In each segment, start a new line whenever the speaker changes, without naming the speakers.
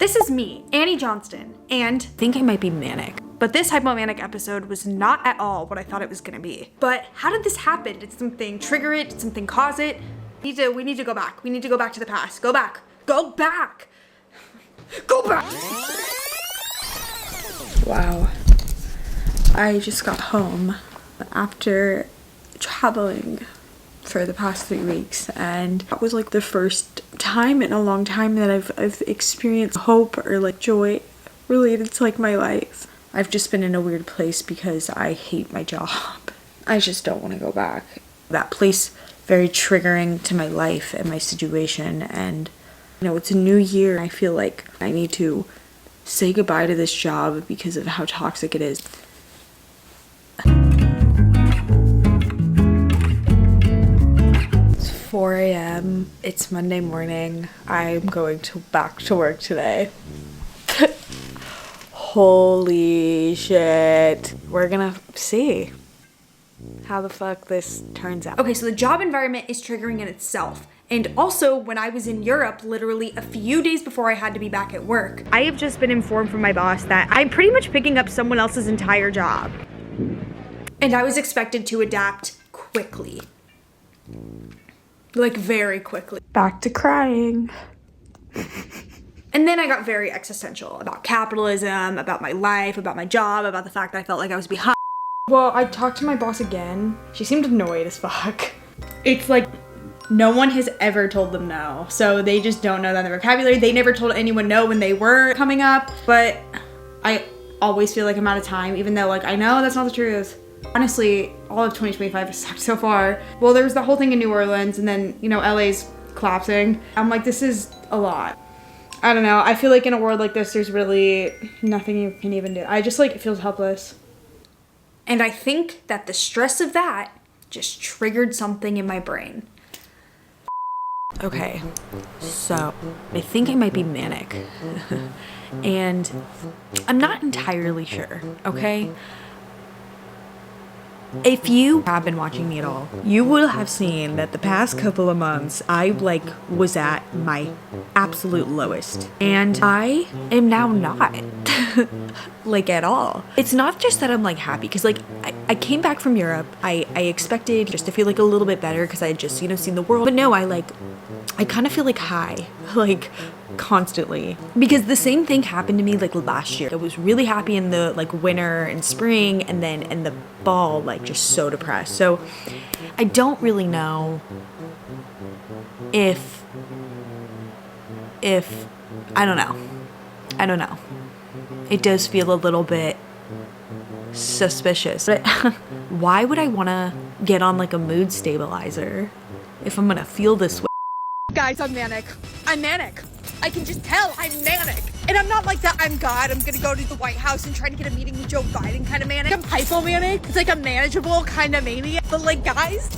This is me, Annie Johnston, and I think I might be manic. But this hypomanic episode was not at all what I thought it was gonna be. But how did this happen? Did something trigger it? Did something cause it? We need to go back. We need to go back to the past. Go back. Go back! Go back! Wow. I just got home after traveling for the past 3 weeks, and that was like the first time in a long time that I've experienced hope or like joy related to like my life. I've just been in a weird place because I hate my job. I just don't want to go back. That place very triggering to my life and my situation, and you know, it's a new year. I feel like I need to say goodbye to this job because of how toxic it is. It's 4 a.m. It's Monday morning. I'm going back to work today. Holy shit. We're gonna see how the fuck this turns out. Okay, so the job environment is triggering in itself. And also, when I was in Europe, literally a few days before I had to be back at work, I have just been informed from my boss that I'm pretty much picking up someone else's entire job. And I was expected to adapt quickly. Like, very quickly. Back to crying. And then I got very existential about capitalism, about my life, about my job, about the fact that I felt like I was behind. Well, I talked to my boss again. She seemed annoyed as fuck. It's like no one has ever told them no, so they just don't know that in the vocabulary. They never told anyone no when they were coming up, but I always feel like I'm out of time, even though like I know that's not the truth. Honestly, all of 2025 has sucked so far. Well, there was the whole thing in New Orleans, and then, you know, LA's collapsing. I'm like, this is a lot. I don't know. I feel like in a world like this, there's really nothing you can even do. I just like, it feels helpless. And I think that the stress of that just triggered something in my brain. Okay, so I think I might be manic. And I'm not entirely sure, okay? If you have been watching me at all, you will have seen that the past couple of months, I like was at my absolute lowest. And I am now not, like at all. It's not just that I'm like happy, because like I came back from Europe. I expected just to feel like a little bit better because I had just, you know, seen the world. But no, I kind of feel like high, like constantly, because the same thing happened to me like last year. I was really happy in the like winter and spring, and then in the fall like just so depressed. So I don't really know if I don't know. It does feel a little bit suspicious, but why would I want to get on like a mood stabilizer if I'm gonna feel this way? Guys, I'm manic. I can just tell I'm manic. And I'm not like that I'm God, I'm gonna go to the White House and try to get a meeting with Joe Biden kind of manic. I'm hypomanic. It's like a manageable kind of mania. But like, guys,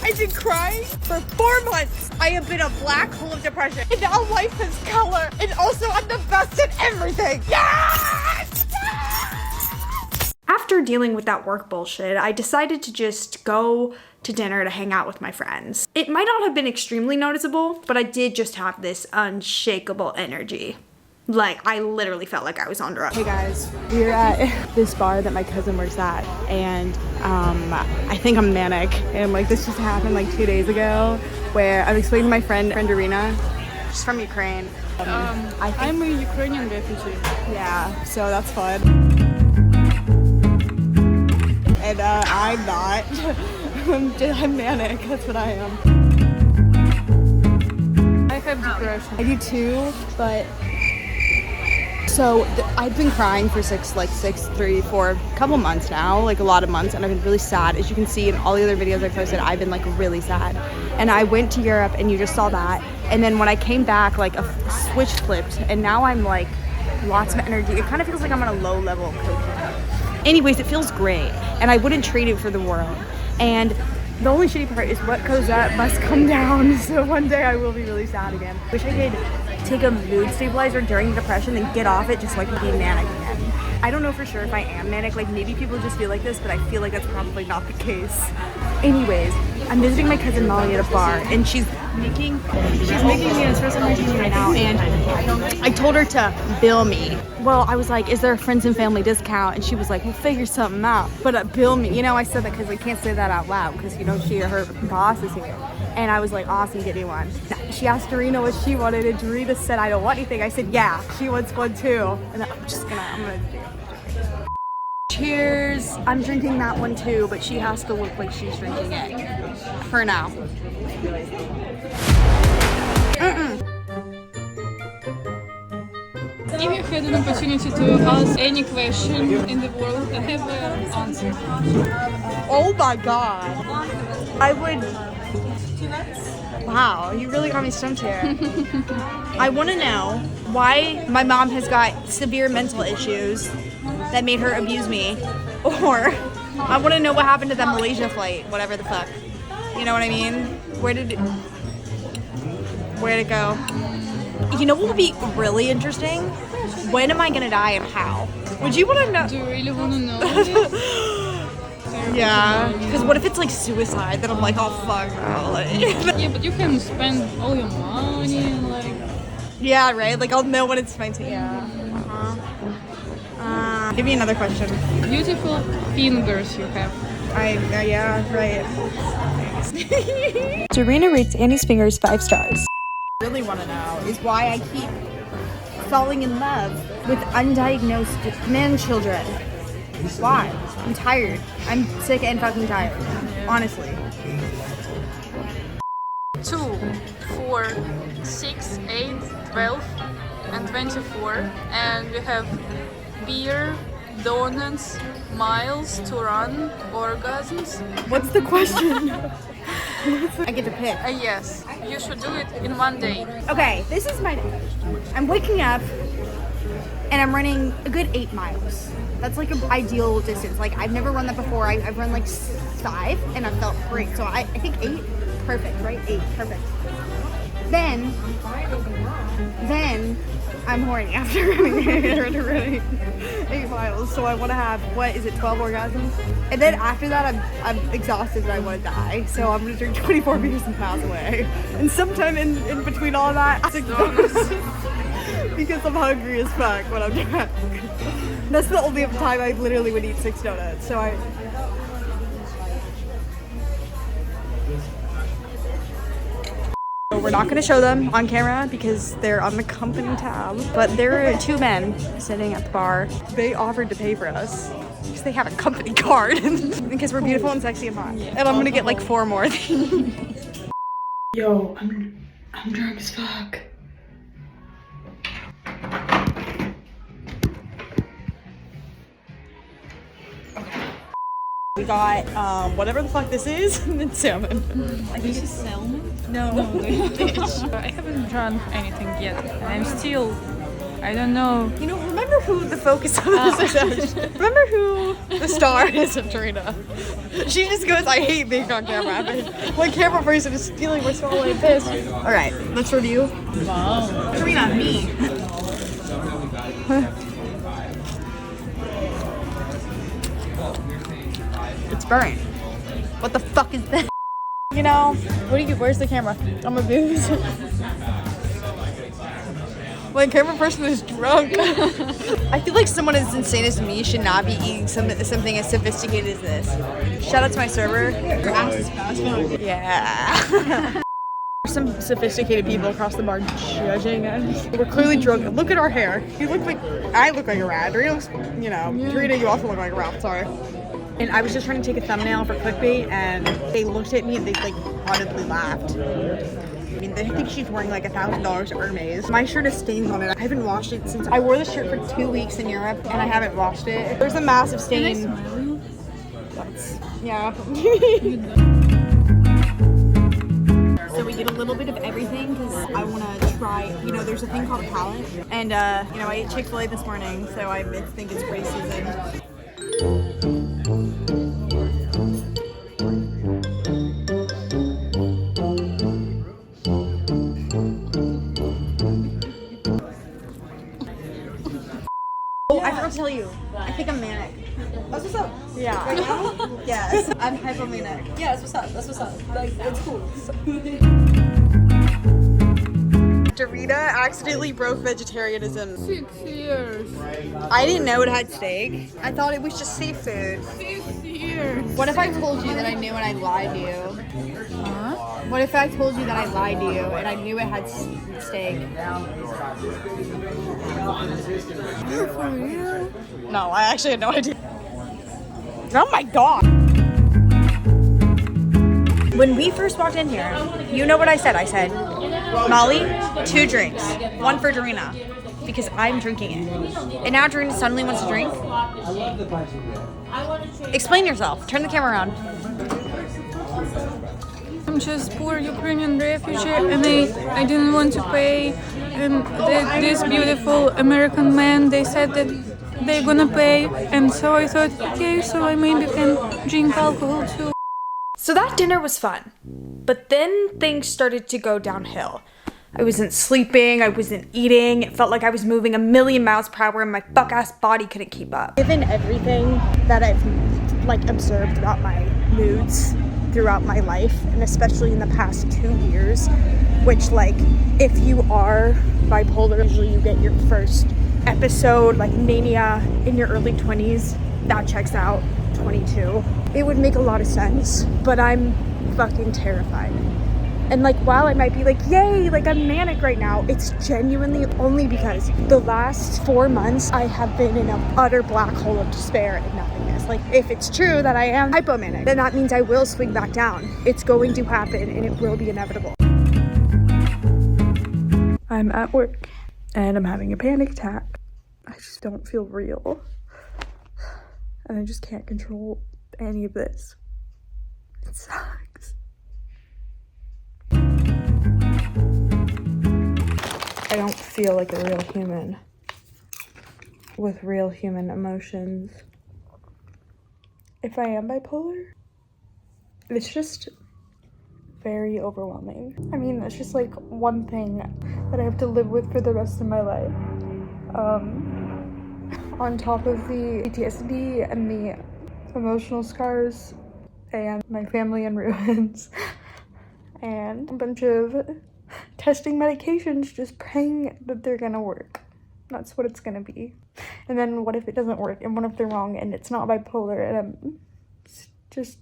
I've been crying for 4 months. I have been a black hole of depression. And now life has color. And also I'm the best at everything. Yes! After dealing with that work bullshit, I decided to just go to dinner to hang out with my friends. It might not have been extremely noticeable, but I did just have this unshakable energy. Like, I literally felt like I was on drugs.
Hey guys, we're at this bar that my cousin works at, and I think I'm manic. And like, this just happened like 2 days ago, where I'm explaining to my friend Irina. She's from Ukraine.
I'm a Ukrainian refugee.
Yeah, so that's fun. And I'm not. I'm manic, that's what I am.
I have depression.
I do too, but so I've been crying for a couple months now, like a lot of months, and I've been really sad. As you can see in all the other videos I posted, I've been like really sad. And I went to Europe, and you just saw that. And then when I came back, like a switch flipped, and now I'm like lots of energy. It kind of feels like I'm on a low level of cocaine. Anyways, it feels great, and I wouldn't trade it for the world. And the only shitty part is what goes up must come down, so one day I will be really sad again. Wish I could take a mood stabilizer during depression and get off it just so I can be manic again. I don't know for sure if I am manic, like maybe people just feel like this, but I feel like that's probably not the case. Anyways, I'm visiting my cousin Molly at a bar, and she's making. She's making me an espresso martini right now, and I told her to bill me. Well, I was like, is there a friends and family discount? And she was like, we'll figure something out. But bill me. You know, I said that because I can't say that out loud because, you know, her boss is here. And I was like, awesome, get me one. She asked Dorina what she wanted, and Dorina said, I don't want anything. I said, yeah, she wants one too. And I'm gonna do it. Cheers. I'm drinking that one too, but she has to look like she's drinking it. For now.
If you had an opportunity to ask any question in the world and have an answer.
Oh my god. I would... Wow, you really got me stumped here. I want to know why my mom has got severe mental issues that made her abuse me. Or I want to know what happened to that Malaysia flight, whatever the fuck. You know what I mean? Where'd it go? You know what would be really interesting? When am I gonna die and how? Would you want to know?
Do you really want to know?
Yeah, because what if it's like suicide? Then I'm like, oh fuck, no. Like,
Yeah, but you can spend all your money and like...
yeah, right? Like I'll know when it's my time. Yeah. Give me another question.
Beautiful fingers you have.
Yeah, right.
Dorina rates Annie's fingers 5 stars.
Really want to know is why I keep falling in love with undiagnosed man children. Why? I'm tired. I'm sick and fucking tired. Honestly.
2, 4, 6, 8, 12, and 24. And we have beer, donuts, miles to run, orgasms.
What's the question? I get to pick.
Yes, you should do it in one day.
Okay, this is my day. I'm waking up and I'm running a good 8 miles. That's like an ideal distance. Like I've never run that before. I've run like 5 and I felt great. So I think 8, perfect, right? 8, perfect. Then I'm horny after running 8 miles. So I want to have, 12 orgasms? And then after that, I'm exhausted and I want to die. So I'm going to drink 24 beers and pass away. And sometime in between all that, 6 donuts. Because I'm hungry as fuck when I'm drunk. That's the only time I literally would eat 6 donuts. So we're not going to show them on camera because they're on the company tab. But there are 2 men sitting at the bar. They offered to pay for us because they have a company card. Because we're beautiful and sexy and hot. And I'm going to get like 4 more. Yo, I'm drunk as fuck. We got whatever the fuck this is, and salmon.
This is salmon?
No.
I haven't drunk anything yet. I'm still, I don't know.
You know, remember who the focus of this is? Remember who the star is of Dorina? She just goes, I hate being on camera. One camera person is stealing my swallow and piss. Alright, let's review.
Wow.
Dorina, me. It's burnt. What the fuck is that? You know, where's the camera? I'm a booze. Like, camera person is drunk. I feel like someone as insane as me should not be eating something as sophisticated as this. Shout out to my server. Your ass is fast. Yeah. There's some sophisticated people across the bar judging us. We're clearly drunk. Look at our hair. You look like, I look like a rat. Dorina looks, you know, Dorina, you also look like a rat. Sorry. And I was just trying to take a thumbnail for clickbait, and they looked at me and they like audibly laughed. I mean, they think she's wearing like $1,000 Hermes. My shirt is stained on it. I haven't washed it since I wore this shirt for 2 weeks in Europe, and I haven't washed it. There's a massive stain. Yeah. So we did a little bit of everything because I want to try, you know, there's a thing called a palate. And, you know, I ate Chick-fil-A this morning, so I think it's pretty seasoned. Oh, I forgot to tell you. I think I'm manic. That's what's up. Yeah. Right now? Yes. I'm hypomanic.
Yeah, that's what's up. That's what's up. Like, it's cool.
Dorita accidentally broke vegetarianism.
6 years.
I didn't know it had steak. I thought it was just seafood.
6 years.
What if I told you that I knew and I lied to you?
Huh?
What if I told you that I lied to you and I knew it had steak?
For real?
No, I actually had no idea. Oh my god.
When we first walked in here, you know what I said? I said, Molly, 2 drinks, 1 for Dorina, because I'm drinking it. And now Dorina suddenly wants to drink. Explain yourself. Turn the camera around.
I'm just poor Ukrainian refugee and I didn't want to pay. And this beautiful American man, they said that they're gonna pay. And so I thought, okay, so I maybe can drink alcohol too.
So that dinner was fun, but then things started to go downhill. I wasn't sleeping, I wasn't eating, it felt like I was moving a million miles per hour and my fuck-ass body couldn't keep up.
Given everything that I've observed about my moods throughout my life, and especially in the past 2 years, which if you are bipolar, usually you get your first episode, mania, in your early 20s. That checks out. 22. It would make a lot of sense, but I'm fucking terrified. And while I might be yay, I'm manic right now, it's genuinely only because the last 4 months I have been in an utter black hole of despair and nothingness. If it's true that I am hypomanic, then that means I will swing back down. It's going to happen and it will be inevitable. I'm at work and I'm having a panic attack. I just don't feel real. And I just can't control any of this. It sucks. I don't feel like a real human with real human emotions. If I am bipolar, it's just very overwhelming. I mean, it's just one thing that I have to live with for the rest of my life. On top of the PTSD and the emotional scars and my family in ruins and a bunch of testing medications, just praying that they're gonna work. That's what it's gonna be. And then what if it doesn't work, and what if they're wrong and it's not bipolar and I'm just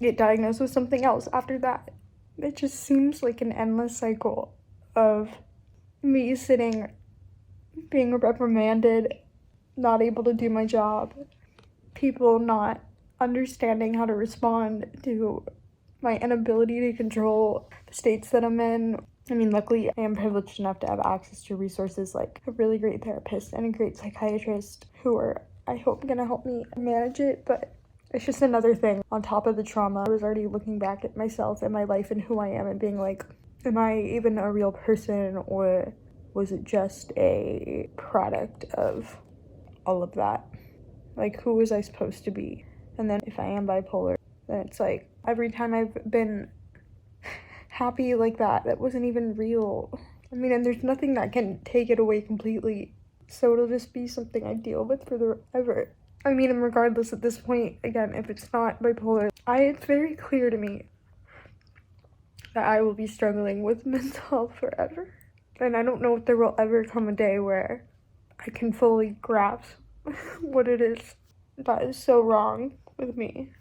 get diagnosed with something else after that? It just seems like an endless cycle of me sitting, being reprimanded, not able to do my job, people not understanding how to respond to my inability to control the states that I'm in. I mean, luckily I am privileged enough to have access to resources like a really great therapist and a great psychiatrist who are, I hope, gonna help me manage it, but it's just another thing on top of the trauma. I was already looking back at myself and my life and who I am and being am I even a real person, or was it just a product of all of that? Who was I supposed to be? And then if I am bipolar, then it's every time I've been happy that wasn't even real. I mean, and there's nothing that can take it away completely, so it'll just be something I deal with forever. I mean, and regardless at this point, again, if it's not bipolar, it's very clear to me that I will be struggling with mental health forever. And I don't know if there will ever come a day where I can fully grasp what it is that is so wrong with me.